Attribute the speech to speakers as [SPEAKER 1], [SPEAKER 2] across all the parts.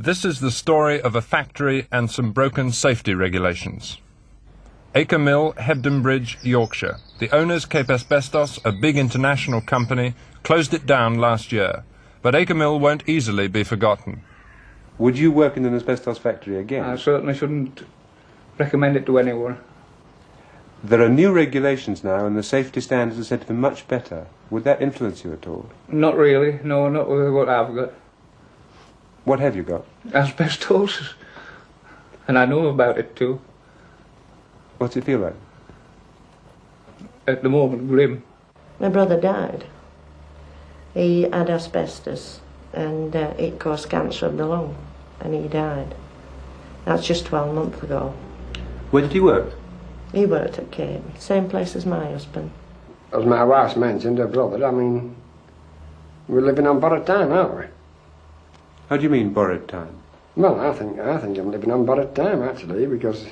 [SPEAKER 1] This is the story of a factory and some broken safety regulations. Acre Mill, Hebden Bridge, Yorkshire. The owners, Cape Asbestos, a big international company, closed it down last year. But Acre Mill won't easily be forgotten.
[SPEAKER 2] Would you work in an asbestos factory again?
[SPEAKER 3] I certainly shouldn't recommend it to anyone.
[SPEAKER 2] There are new regulations now and the safety standards are said to be much better. Would that influence you at all?
[SPEAKER 3] Not really, no, not with what I've got.
[SPEAKER 2] What have you got?
[SPEAKER 3] Asbestosis. And I know about it too.
[SPEAKER 2] What's it feel like?
[SPEAKER 3] At the moment, grim.
[SPEAKER 4] My brother died. He had asbestos and it caused cancer of the lung and he died. That's just 12 months ago.
[SPEAKER 2] Where did he work?
[SPEAKER 4] He worked at Cape, same place as my husband.
[SPEAKER 5] As my wife's mentioned, her brother, I mean, we're living on borrowed time, aren't we?
[SPEAKER 2] How do you mean, borrowed time?
[SPEAKER 5] Well, I think I'm living on borrowed time, actually, because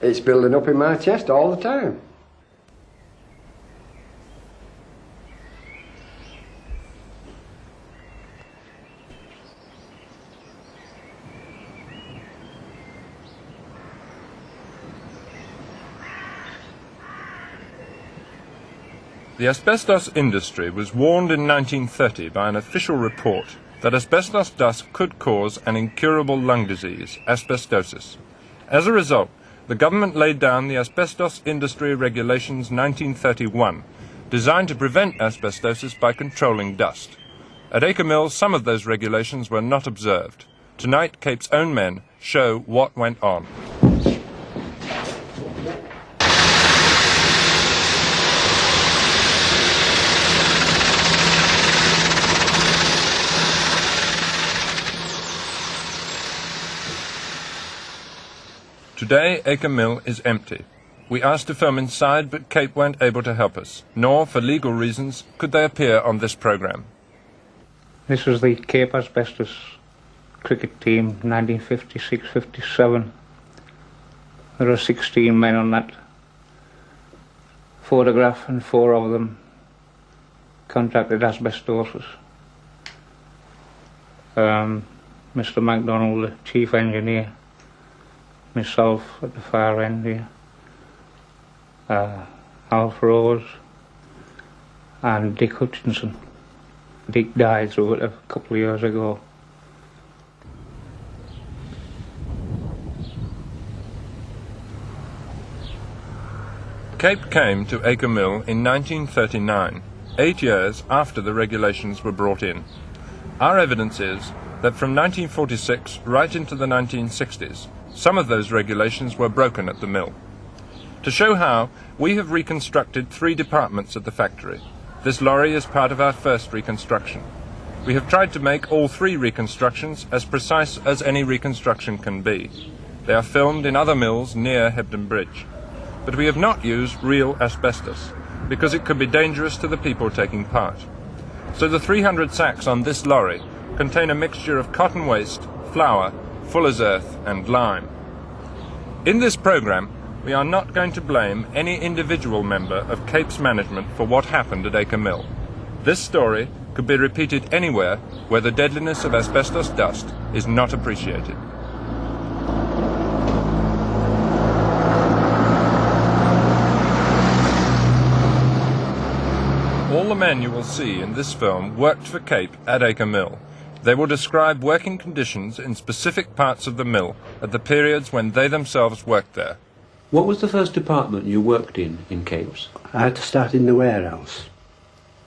[SPEAKER 5] it's building up in my chest all the time.
[SPEAKER 1] The asbestos industry was warned in 1930 by an official report that asbestos dust could cause an incurable lung disease, asbestosis. As a result, the government laid down the Asbestos Industry Regulations 1931, designed to prevent asbestosis by controlling dust. At Acre Mill, some of those regulations were not observed. Tonight, Cape's own men show what went on. Today, Acre Mill is empty. We asked to film inside, but Cape weren't able to help us, nor, for legal reasons, could they appear on this programme.
[SPEAKER 3] This was the Cape Asbestos cricket team, 1956-57. There are 16 men on that photograph, and 4 of them contracted asbestosis. Mr. MacDonald, the chief engineer, myself at the far end here, Alf Rose and Dick Hutchinson. Dick died through it a couple of years ago.
[SPEAKER 1] Cape came to Acre Mill in 1939, 8 years after the regulations were brought in. Our evidence is that from 1946 right into the 1960s, some of those regulations were broken at the mill. To show how, we have reconstructed 3 departments at the factory. This lorry is part of our first reconstruction. We have tried to make all 3 reconstructions as precise as any reconstruction can be. They are filmed in other mills near Hebden Bridge. But we have not used real asbestos, because it could be dangerous to the people taking part. So the 300 sacks on this lorry contain a mixture of cotton waste, flour, fuller's earth and lime. In this programme, we are not going to blame any individual member of Cape's management for what happened at Acre Mill. This story could be repeated anywhere where the deadliness of asbestos dust is not appreciated. All the men you will see in this film worked for Cape at Acre Mill. They will describe working conditions in specific parts of the mill at the periods when they themselves worked there.
[SPEAKER 6] What was the first department you worked in Capes?
[SPEAKER 7] I had to start in the warehouse.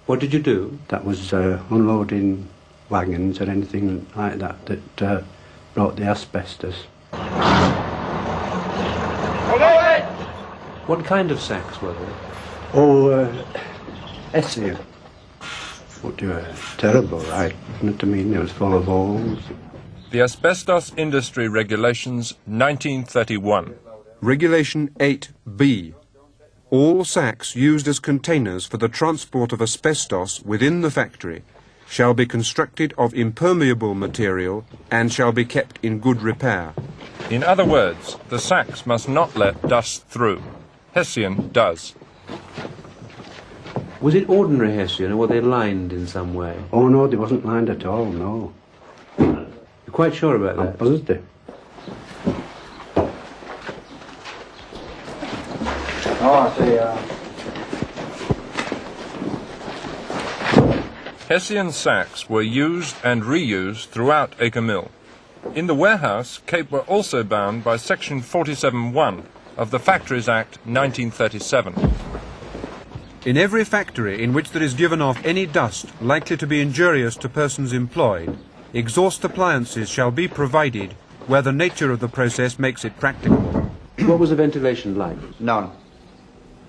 [SPEAKER 6] What did you do?
[SPEAKER 7] That was unloading wagons or anything like that that brought the asbestos.
[SPEAKER 6] What kind of sacks were they?
[SPEAKER 7] Oh, Hessian. But they were terrible, right? Isn't it? I mean, it was full of holes.
[SPEAKER 1] The Asbestos Industry Regulations 1931.
[SPEAKER 8] Regulation 8B. All sacks used as containers for the transport of asbestos within the factory shall be constructed of impermeable material and shall be kept in good repair.
[SPEAKER 1] In other words, the sacks must not let dust through. Hessian does.
[SPEAKER 6] Was it ordinary Hessian or were they lined in some way?
[SPEAKER 7] Oh no, they wasn't lined at all, no.
[SPEAKER 2] You're quite sure about
[SPEAKER 7] I'm
[SPEAKER 2] that?
[SPEAKER 7] positive.
[SPEAKER 5] Oh, I see.
[SPEAKER 1] Hessian sacks were used and reused throughout Acre Mill. In the warehouse, Cape were also bound by Section 47(1) of the Factories Act 1937.
[SPEAKER 8] In every factory in which there is given off any dust likely to be injurious to persons employed, exhaust appliances shall be provided where the nature of the process makes it practicable.
[SPEAKER 2] What was the ventilation like?
[SPEAKER 9] None.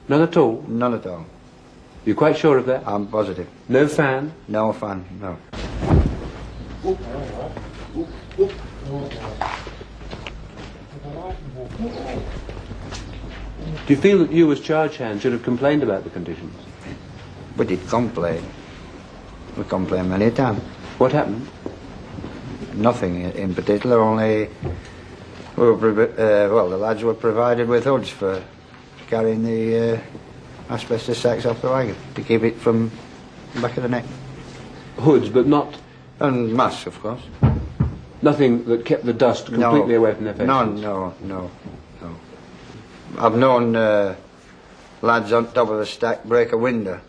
[SPEAKER 2] None at all?
[SPEAKER 9] None at all.
[SPEAKER 2] You're quite sure of that?
[SPEAKER 9] I'm positive.
[SPEAKER 2] No fan?
[SPEAKER 9] No fan, no.
[SPEAKER 2] Do you feel that you as charge hand should have complained about the conditions?
[SPEAKER 9] We did complain. We complained many times.
[SPEAKER 2] What happened?
[SPEAKER 9] Nothing in particular, only we were, the lads were provided with hoods for carrying the asbestos sacks off the wagon to keep it from the back of the neck.
[SPEAKER 2] Hoods, but not...
[SPEAKER 9] And masks, of course.
[SPEAKER 2] Nothing that kept the dust completely away from their faces?
[SPEAKER 9] No. I've known lads on top of the stack break a window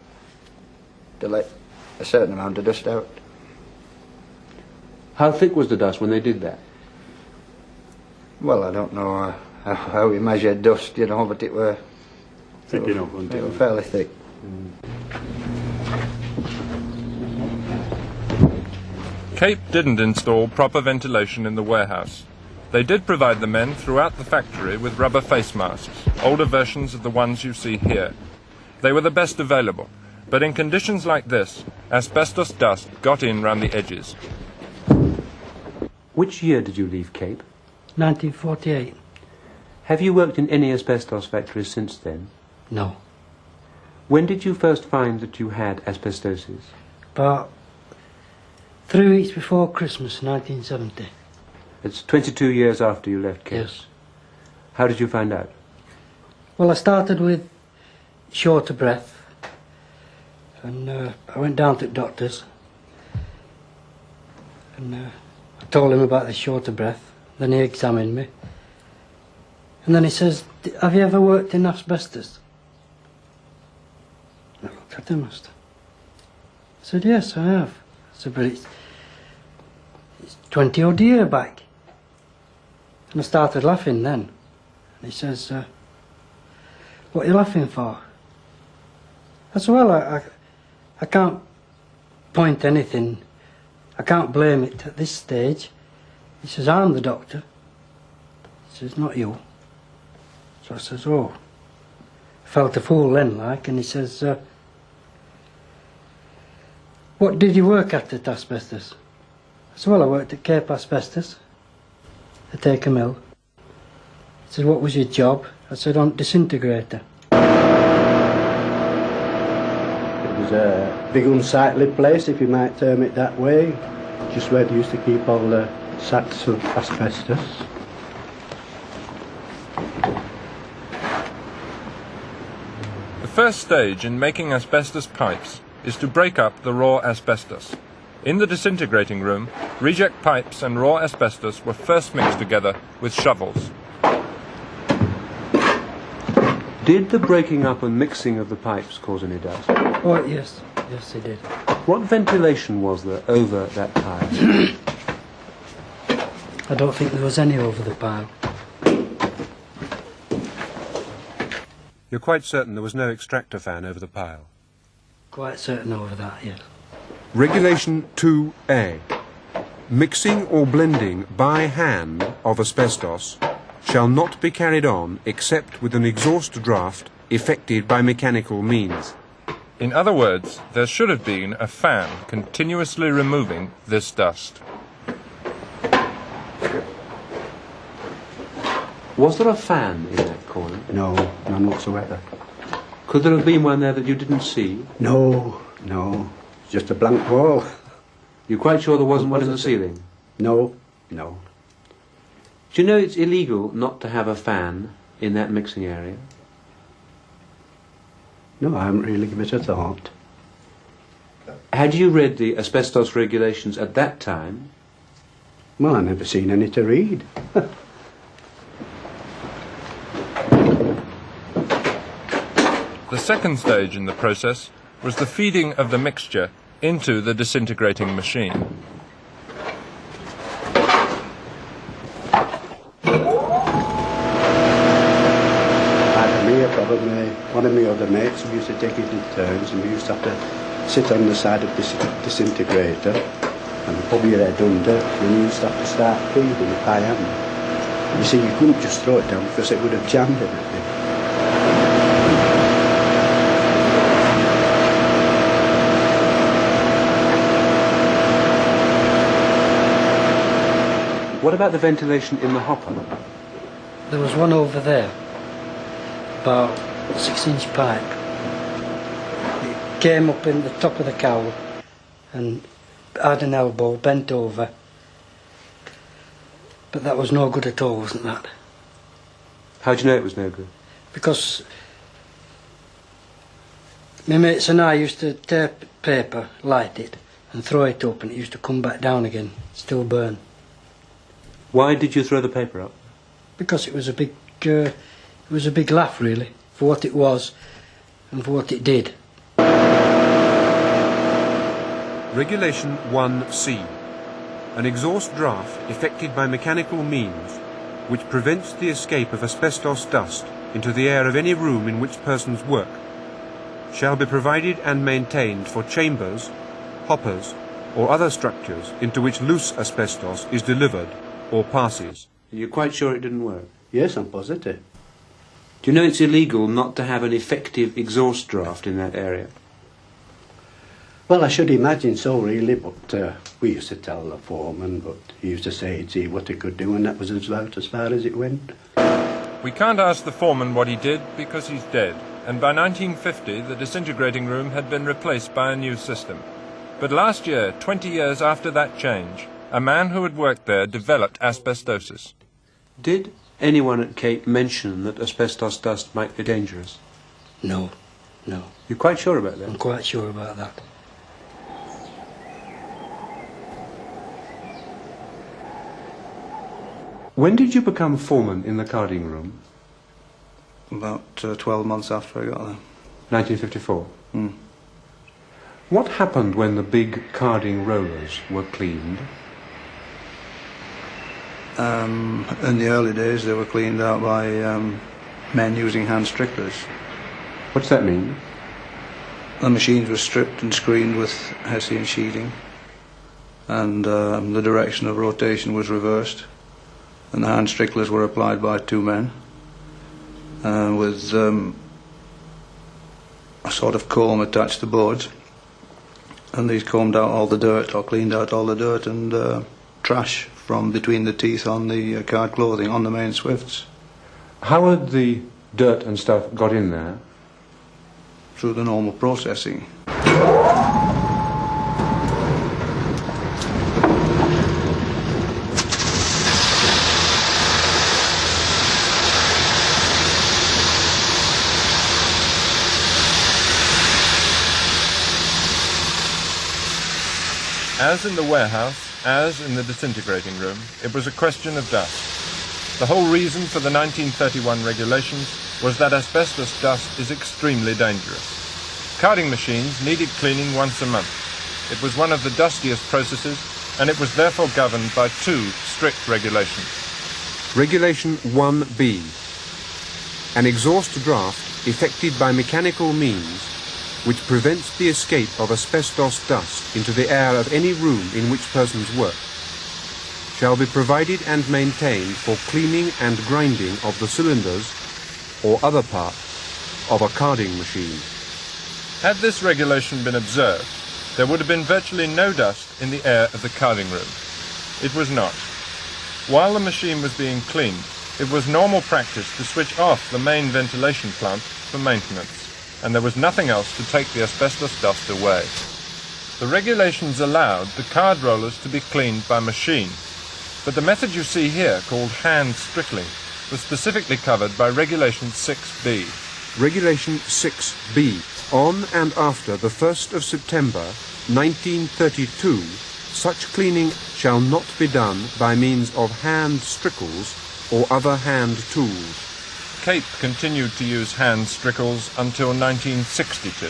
[SPEAKER 9] to let a certain amount of dust out.
[SPEAKER 2] How thick was the dust when they did that?
[SPEAKER 9] Well, I don't know how we measure dust, you know, but it were...
[SPEAKER 7] Thick enough, wasn't
[SPEAKER 9] It were fairly thick.
[SPEAKER 1] Cape didn't install proper ventilation in the warehouse. They did provide the men throughout the factory with rubber face masks, older versions of the ones you see here. They were the best available, but in conditions like this, asbestos dust got in round the edges.
[SPEAKER 2] Which year did you leave Cape?
[SPEAKER 10] 1948.
[SPEAKER 2] Have you worked in any asbestos factories since then?
[SPEAKER 10] No.
[SPEAKER 2] When did you first find that you had asbestosis?
[SPEAKER 10] About 3 weeks before Christmas, 1970.
[SPEAKER 2] It's 22 years after you left Cape.
[SPEAKER 10] Yes.
[SPEAKER 2] How did you find out?
[SPEAKER 10] Well, I started with short of breath, and I went down to the doctor's, and I told him about the short of breath. Then he examined me, and then he says, "Have you ever worked in asbestos?" I looked at him, I said, "Yes, I have." I said, "But it's 20 odd year back." And I started laughing then. And he says, "What are you laughing for?" I said, "Well, I can't point anything. I can't blame it at this stage." He says, "I'm the doctor." He says, "Not you." So I says, "Oh." I felt a fool then, like, and he says, "What did you work at asbestos?" I said, "Well, I worked at Cape Asbestos at Acre Mill." He said, "What was your job?" I said, "On disintegrator."
[SPEAKER 7] It was a big unsightly place, if you might term it that way. Just where they used to keep all the sacks of asbestos.
[SPEAKER 1] The first stage in making asbestos pipes is to break up the raw asbestos. In the disintegrating room, reject pipes and raw asbestos were first mixed together with shovels.
[SPEAKER 2] Did the breaking up and mixing of the pipes cause any dust?
[SPEAKER 10] Oh, yes. Yes, he did.
[SPEAKER 2] What ventilation was there over that pile?
[SPEAKER 10] I don't think there was any over the pile.
[SPEAKER 8] You're quite certain there was no extractor fan over the pile?
[SPEAKER 10] Quite certain over that, yes.
[SPEAKER 8] Regulation 2A. Mixing or blending by hand of asbestos shall not be carried on except with an exhaust draft effected by mechanical means.
[SPEAKER 1] In other words, there should have been a fan continuously removing this dust.
[SPEAKER 2] Was there a fan in that corner?
[SPEAKER 7] No, none whatsoever.
[SPEAKER 2] Could there have been one there that you didn't see?
[SPEAKER 7] No. Just a blank wall.
[SPEAKER 2] You're quite sure there wasn't one in the ceiling?
[SPEAKER 7] No.
[SPEAKER 2] Do you know it's illegal not to have a fan in that mixing area?
[SPEAKER 7] No, I haven't really given it a thought.
[SPEAKER 2] Had you read the asbestos regulations at that time?
[SPEAKER 7] Well, I never seen any to read.
[SPEAKER 1] The second stage in the process was the feeding of the mixture into the disintegrating machine.
[SPEAKER 7] Probably one of my other mates who used to take it in turns, and we used to have to sit on the side of this disintegrator and put your head under, and you used to have to start feeding it by hand. You see, you couldn't just throw it down because it would have jammed everything.
[SPEAKER 2] What about the ventilation in the hopper?
[SPEAKER 10] There was one over there, about 6-inch pipe. It came up in the top of the cowl and had an elbow, bent over. But that was no good at all, wasn't that?
[SPEAKER 2] How do you know it was no good?
[SPEAKER 10] Because my mates and I used to tape paper, light it, and throw it up, and it used to come back down again, still burn.
[SPEAKER 2] Why did you throw the paper up?
[SPEAKER 10] Because it was a big laugh, really, for what it was and for what it did.
[SPEAKER 8] Regulation 1C. An exhaust draft effected by mechanical means which prevents the escape of asbestos dust into the air of any room in which persons work shall be provided and maintained for chambers, hoppers or other structures into which loose asbestos is delivered or passes.
[SPEAKER 2] Are you quite sure it didn't work?
[SPEAKER 7] Yes, I'm positive.
[SPEAKER 2] Do you know it's illegal not to have an effective exhaust draft in that area?
[SPEAKER 7] Well, I should imagine so, really, but we used to tell the foreman, but he used to say he'd see what he could do, and that was about as far as it went.
[SPEAKER 1] We can't ask the foreman what he did because he's dead, and by 1950 the disintegrating room had been replaced by a new system. But last year, 20 years after that change, a man who had worked there developed asbestosis.
[SPEAKER 2] Did anyone at Cape mention that asbestos dust might be dangerous?
[SPEAKER 10] No.
[SPEAKER 2] You're quite sure about that?
[SPEAKER 10] I'm quite sure about that.
[SPEAKER 2] When did you become foreman in the carding room?
[SPEAKER 11] About 12 months after I got there.
[SPEAKER 2] 1954?
[SPEAKER 11] Mm.
[SPEAKER 2] What happened when the big carding rollers were cleaned?
[SPEAKER 11] In the early days they were cleaned out by men using hand stricklers.
[SPEAKER 2] What's that mean?
[SPEAKER 11] The machines were stripped and screened with Hessian sheeting, and the direction of rotation was reversed, and the hand stricklers were applied by 2 men with a sort of comb attached to boards, and these combed out all the dirt, or cleaned out all the dirt and trash from between the teeth on the card clothing on the main swifts.
[SPEAKER 2] How had the dirt and stuff got in there?
[SPEAKER 11] Through the normal processing.
[SPEAKER 1] As in the warehouse, as in the disintegrating room, it was a question of dust. The whole reason for the 1931 regulations was that asbestos dust is extremely dangerous. Carding machines needed cleaning once a month. It was one of the dustiest processes, and it was therefore governed by 2 strict regulations.
[SPEAKER 8] Regulation 1B. An exhaust draft effected by mechanical means which prevents the escape of asbestos dust into the air of any room in which persons work shall be provided and maintained for cleaning and grinding of the cylinders or other parts of a carding machine.
[SPEAKER 1] Had this regulation been observed, there would have been virtually no dust in the air of the carding room. It was not. While the machine was being cleaned, it was normal practice to switch off the main ventilation plant for maintenance, and there was nothing else to take the asbestos dust away. The regulations allowed the card rollers to be cleaned by machine, but the method you see here, called hand strickling, was specifically covered by Regulation 6B.
[SPEAKER 8] Regulation 6B. On and after the 1st of September 1932, Such cleaning shall not be done by means of hand strickles or other hand tools.
[SPEAKER 1] Cape continued to use hand strickles until 1962.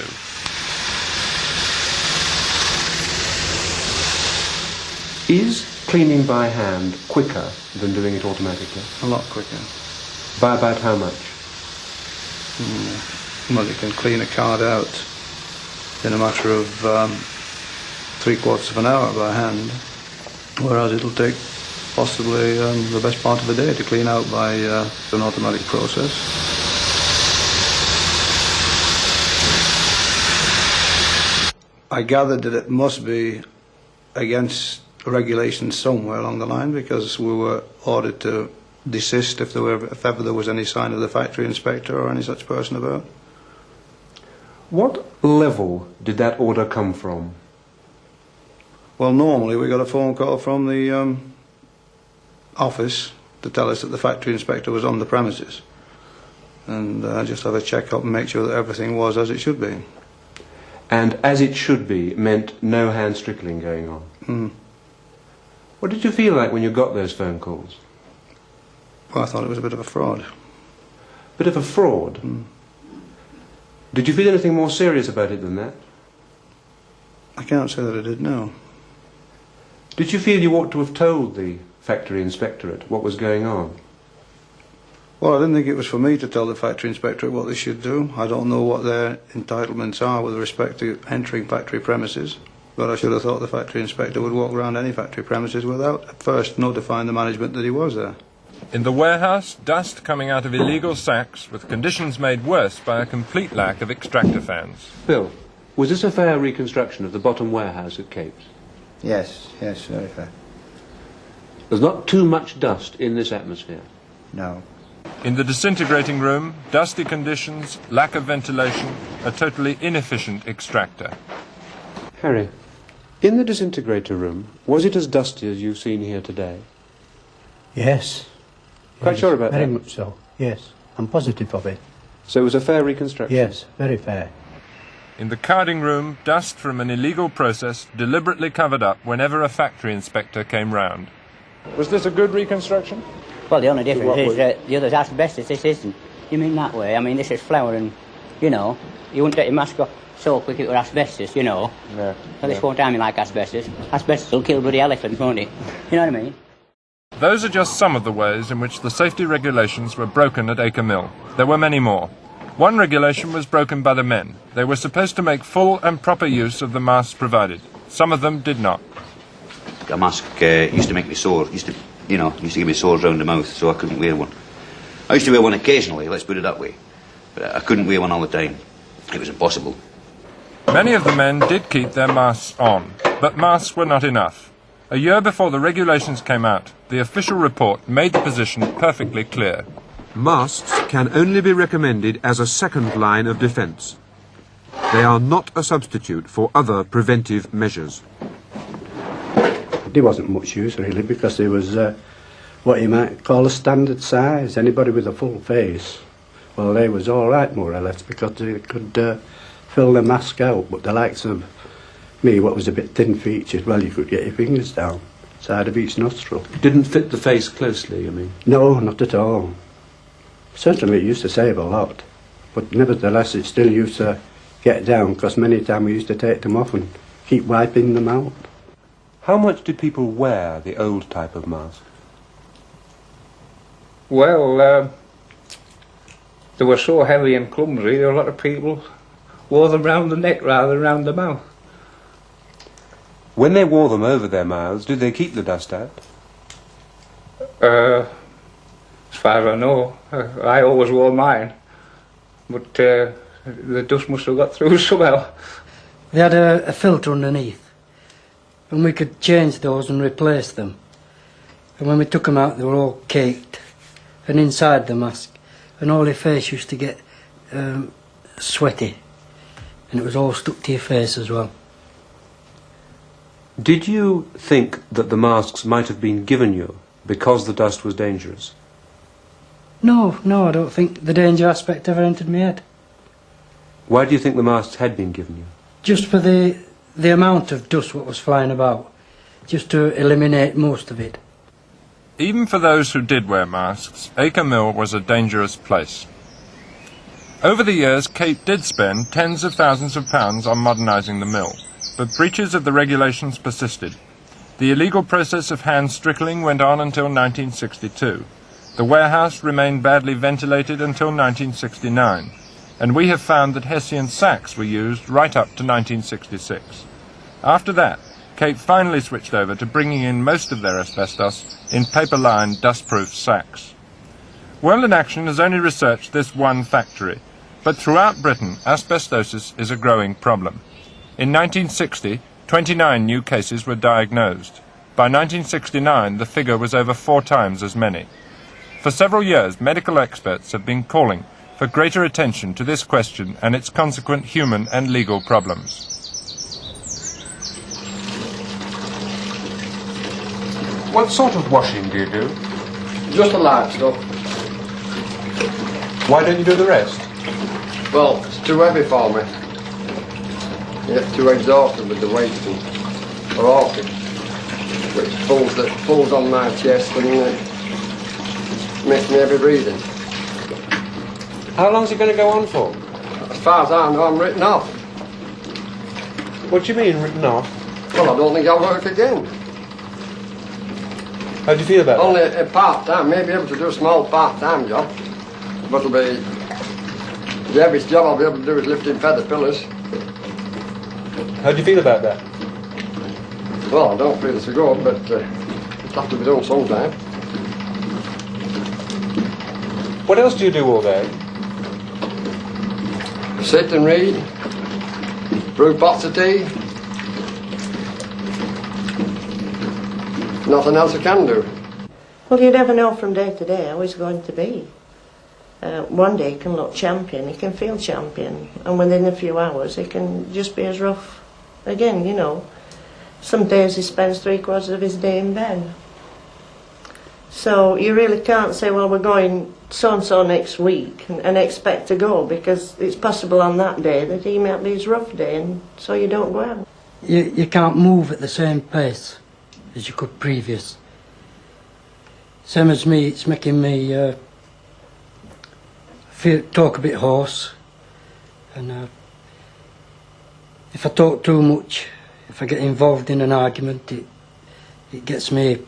[SPEAKER 2] Is cleaning by hand quicker than doing it automatically?
[SPEAKER 11] A lot quicker.
[SPEAKER 2] By about how much?
[SPEAKER 11] Well, you can clean a card out in a matter of 3/4 of an hour by hand, whereas it'll take possibly the best part of a day to clean out by an automatic process. I gathered that it must be against regulations somewhere along the line, because we were ordered to desist if ever there was any sign of the factory inspector or any such person about.
[SPEAKER 2] What level did that order come from?
[SPEAKER 11] Well, normally we got a phone call from the office to tell us that the factory inspector was on the premises, and just have a check-up and make sure that everything was as it should be.
[SPEAKER 2] And as it should be meant no hand strickling going on?
[SPEAKER 11] Mm.
[SPEAKER 2] What did you feel like when you got those phone calls?
[SPEAKER 11] Well, I thought it was a bit of a fraud.
[SPEAKER 2] Bit of a fraud?
[SPEAKER 11] Mm.
[SPEAKER 2] Did you feel anything more serious about it than that?
[SPEAKER 11] I can't say that I did, no.
[SPEAKER 2] Did you feel you ought to have told the factory inspectorate what was going on?
[SPEAKER 11] Well, I didn't think it was for me to tell the factory inspectorate what they should do. I don't know what their entitlements are with respect to entering factory premises, but I should have thought the factory inspector would walk around any factory premises without first notifying the management that he was there.
[SPEAKER 1] In the warehouse, dust coming out of illegal sacks, with conditions made worse by a complete lack of extractor fans.
[SPEAKER 2] Bill, was this a fair reconstruction of the bottom warehouse at Capes?
[SPEAKER 9] Yes, yes, very fair.
[SPEAKER 2] There's not too much dust in this atmosphere?
[SPEAKER 9] No.
[SPEAKER 1] In the disintegrating room, dusty conditions, lack of ventilation, a totally inefficient extractor.
[SPEAKER 2] Harry, in the disintegrator room, was it as dusty as you've seen here today?
[SPEAKER 7] Yes.
[SPEAKER 2] Quite
[SPEAKER 7] Yes,
[SPEAKER 2] sure about
[SPEAKER 7] very
[SPEAKER 2] that?
[SPEAKER 7] much so, yes. I'm positive of it.
[SPEAKER 2] So it was a fair reconstruction?
[SPEAKER 7] Yes, very fair.
[SPEAKER 1] In the carding room, dust from an illegal process deliberately covered up whenever a factory inspector came round. Was this a good reconstruction?
[SPEAKER 12] Well, the only difference is that the other's asbestos, this isn't. You mean that way? I mean, this is flour and, you know, you wouldn't get your mask off so quick if it were asbestos, you know.
[SPEAKER 2] Yeah.
[SPEAKER 12] So this won't harm you like asbestos. Asbestos will kill bloody elephants, won't it? You know what I mean?
[SPEAKER 1] Those are just some of the ways in which the safety regulations were broken at Acre Mill. There were many more. One regulation was broken by the men. They were supposed to make full and proper use of the masks provided. Some of them did not.
[SPEAKER 13] A mask used to make me sore, used to give me sores round the mouth, so I couldn't wear one. I used to wear one occasionally, let's put it that way. But I couldn't wear one all the time. It was impossible.
[SPEAKER 1] Many of the men did keep their masks on, but masks were not enough. A year before the regulations came out, the official report made the position perfectly clear.
[SPEAKER 8] Masks can only be recommended as a second line of defence. They are not a substitute for other preventive measures.
[SPEAKER 7] There wasn't much use really, because there was what you might call a standard size. Anybody with a full face, well, they was all right more or less, because they could fill the mask out. But the likes of me, what was a bit thin-featured, well, you could get your fingers down side of each nostril.
[SPEAKER 2] Didn't fit the face closely, you mean?
[SPEAKER 7] No, not at all. Certainly it used to save a lot, but nevertheless it still used to get down, because many times we used to take them off and keep wiping them out.
[SPEAKER 2] How much did people wear the old type of mask?
[SPEAKER 3] Well, they were so heavy and clumsy, a lot of people wore them round the neck rather than round the mouth.
[SPEAKER 2] When they wore them over their mouths, did they keep the dust out?
[SPEAKER 3] As far as I know, I always wore mine, but the dust must have got through somehow.
[SPEAKER 10] They had a filter underneath, and we could change those and replace them. And when we took them out, they were all caked, and inside the mask, and all your face used to get sweaty, and it was all stuck to your face as well.
[SPEAKER 2] Did you think that the masks might have been given you because the dust was dangerous?
[SPEAKER 10] No, I don't think the danger aspect ever entered my head.
[SPEAKER 2] Why do you think the masks had been given you?
[SPEAKER 10] Just for the amount of dust what was flying about. just to eliminate most of it.
[SPEAKER 1] Even for those who did wear masks, Acre Mill was a dangerous place. Over the years, Cape did spend tens of thousands of pounds on modernising the mill, but breaches of the regulations persisted. The illegal process of hand strickling went on until 1962. The warehouse remained badly ventilated until 1969, and we have found that Hessian sacks were used right up to 1966. After that, Cape finally switched over to bringing in most of their asbestos in paper-lined, dust-proof sacks. World in Action has only researched this one factory, but throughout Britain, asbestosis is a growing problem. In 1960, 29 new cases were diagnosed. By 1969, the figure was over 4 times as many. For several years, medical experts have been calling for greater attention to this question and its consequent human and legal problems.
[SPEAKER 2] What sort of washing do you do?
[SPEAKER 5] Just the light stuff.
[SPEAKER 2] Why don't you do the rest?
[SPEAKER 5] Well, it's too heavy for me. You get too exhausted with the weight and walking, which pulls on my chest and makes me heavy breathing.
[SPEAKER 2] How long's it going to go on for?
[SPEAKER 5] As far as I know, I'm written off.
[SPEAKER 2] What do you mean, written off?
[SPEAKER 5] Well, I don't think I'll work again.
[SPEAKER 2] How do you feel about that?
[SPEAKER 5] Only a part-time, maybe able to do a small part-time job, but it'll be the heaviest job I'll be able to do is lifting feather pillars.
[SPEAKER 2] How do you feel about that?
[SPEAKER 5] Well, I don't feel so good, but it'll have to be done sometime.
[SPEAKER 2] What else do you do all day?
[SPEAKER 5] Sit and read, brew pots of tea. Nothing else I can do.
[SPEAKER 4] Well, you never know from day to day how he's going to be. One day he can look champion, he can feel champion, and within a few hours he can just be as rough again, you know. Some days he spends 3/4 of his day in bed. So you really can't say, well, we're going so-and-so next week and expect to go, because it's possible on that day that he might be his rough day, and so you don't go out.
[SPEAKER 10] You can't move at the same pace as you could previous. Same as me, it's making me talk a bit hoarse, and if I talk too much, if I get involved in an argument, it gets me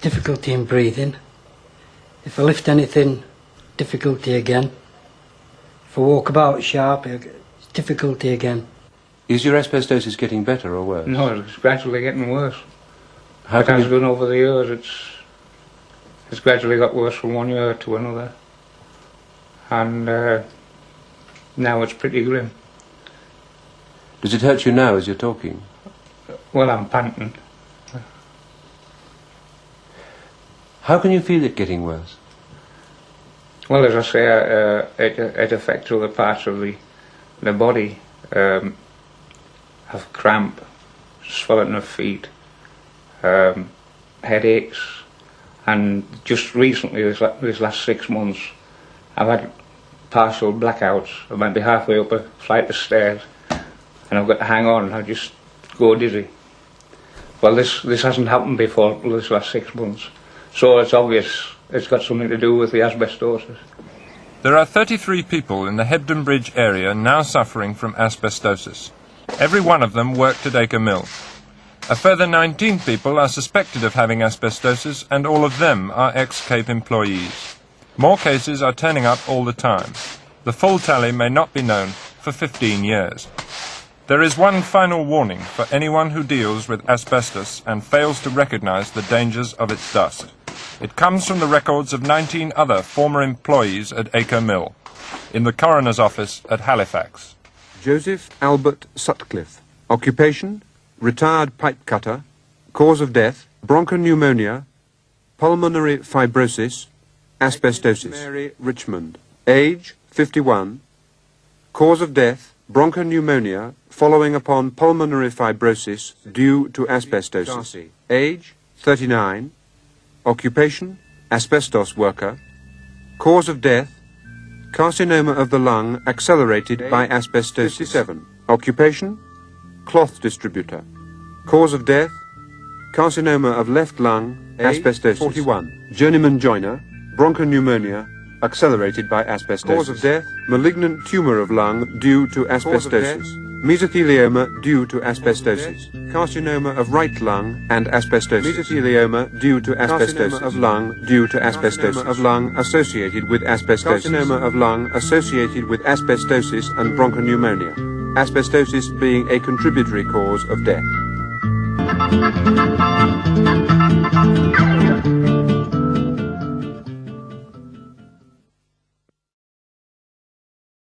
[SPEAKER 10] difficulty in breathing. If I lift anything, difficulty again. If I walk about sharp, it's difficulty again.
[SPEAKER 2] Is your asbestosis getting better or worse?
[SPEAKER 3] No, it's gradually getting worse.
[SPEAKER 2] How
[SPEAKER 3] It
[SPEAKER 2] can
[SPEAKER 3] has
[SPEAKER 2] you...
[SPEAKER 3] done over the years. It's gradually got worse from one year to another, and now it's pretty grim.
[SPEAKER 2] Does it hurt you now as you're talking?
[SPEAKER 3] Well, I'm panting.
[SPEAKER 2] How can you feel it getting worse?
[SPEAKER 3] Well, as I say, it affects other parts of the body. Have cramp, swelling of feet, headaches, and just recently, this last 6 months, I've had partial blackouts. I might be halfway up a flight of stairs, and I've got to hang on, and I just go dizzy. Well, this hasn't happened before this last 6 months, so it's obvious it's got something to do with the asbestosis.
[SPEAKER 1] There are 33 people in the Hebden Bridge area now suffering from asbestosis. Every one of them worked at Acre Mill. A further 19 people are suspected of having asbestosis, and all of them are ex-Cape employees. More cases are turning up all the time. The full tally may not be known for 15 years. There is one final warning for anyone who deals with asbestos and fails to recognise the dangers of its dust. It comes from the records of 19 other former employees at Acre Mill, in the coroner's office at Halifax.
[SPEAKER 8] Joseph Albert Sutcliffe. Occupation, retired pipe cutter. Cause of death, bronchopneumonia, pulmonary fibrosis, asbestosis. Mary Richmond. Age, 51. Cause of death, bronchopneumonia following upon pulmonary fibrosis due to asbestosis. Age, 39. Occupation, asbestos worker. Cause of death, carcinoma of the lung accelerated by asbestosis. 57. Occupation, cloth distributor. Cause of death, carcinoma of left lung, asbestosis. 41. Journeyman joiner, bronchopneumonia, accelerated by asbestosis. Cause of death, malignant tumor of lung due to asbestosis. Mesothelioma due to asbestosis. Carcinoma of right lung and asbestosis. Mesothelioma due to asbestosis. Carcinoma of lung due to asbestosis. Of lung associated with asbestosis. Carcinoma of lung associated with asbestosis and bronchopneumonia. Asbestosis being a contributory cause of death.